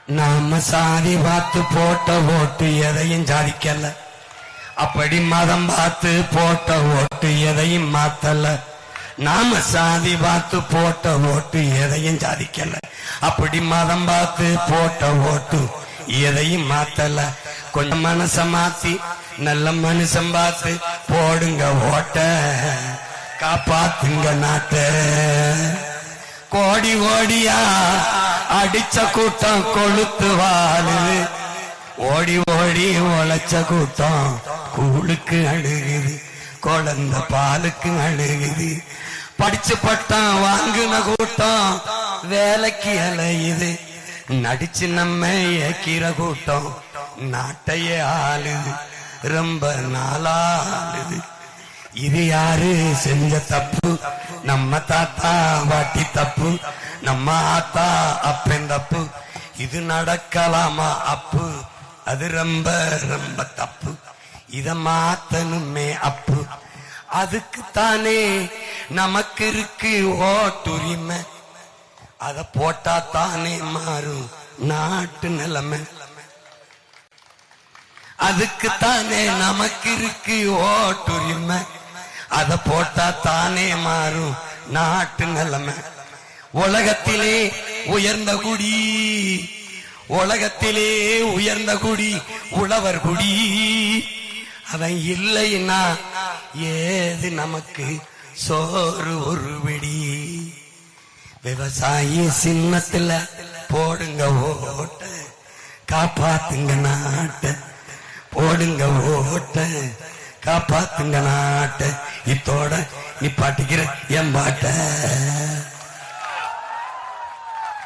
நாம சாதி பார்த்து போட்ட ஓட்டு எதையும் சாதிக்கல, அப்படி மதம் பார்த்து போட்ட ஓட்டு எதையும் மாத்தல. நாம சாதி பார்த்து போட்ட ஓட்டு எதையும் சாதிக்கல, அப்படி மதம் பார்த்து போட்ட ஓட்டு எதையும் மாத்தல. கொஞ்சம் மனச மாத்தி நல்ல மனுஷன் பார்த்து போடுங்க ஓட்ட, காப்பாத்துங்க நாட்ட. கோடி கோடியா அடிச்ச கூட்டம் கொளுத்து வாழுது, ஓடி ஓடி உழைச்ச கூட்டம் கூழுக்கு அழுகுது, குழந்தை பாலுக்கு அழுகுது. படிச்சு பட்டம் வாங்கின கூட்டம் வேலைக்கு அலையுது, நடிச்சு நம்ம ஏக்கிற கூட்டம் நாட்டையே ஆளுது, ரொம்ப நாளாளுது. இது யாரு செஞ்ச தப்பு? நம்ம தாத்தா பாட்டி தப்பு, நம்ம ஆத்தா அப்பன் தப்பு. இது நடக்கலாமா அப்பு? அது ரொம்ப ரொம்ப தப்பு. இத மாத்தனுமே அப்பு. அதுக்குத்தானே நமக்கு இருக்கு ஓட்டுரிமை, அத போட்டா தானே மாறும் நாட்டு நிலைமை. அதுக்குத்தானே நமக்கு இருக்கு ஓட்டுரிமை, அத போட்டா தானே மாறும் நாட்டு நிலைமை. உலகத்திலே உயர்ந்த குடி, உலகத்திலே உயர்ந்த குடி உழவர் குடி. அவன் இல்லைன்னா ஏது நமக்கு சோறு ஒரு விடி. விவசாயி சின்னத்துல போடுங்க ஓட்ட, காப்பாத்துங்க நாட்ட. போடுங்க ஓட்ட, காப்பாத்துங்க நாட்ட. இத்தோட நீ பாட்டுக்கிற என் பாட்ட.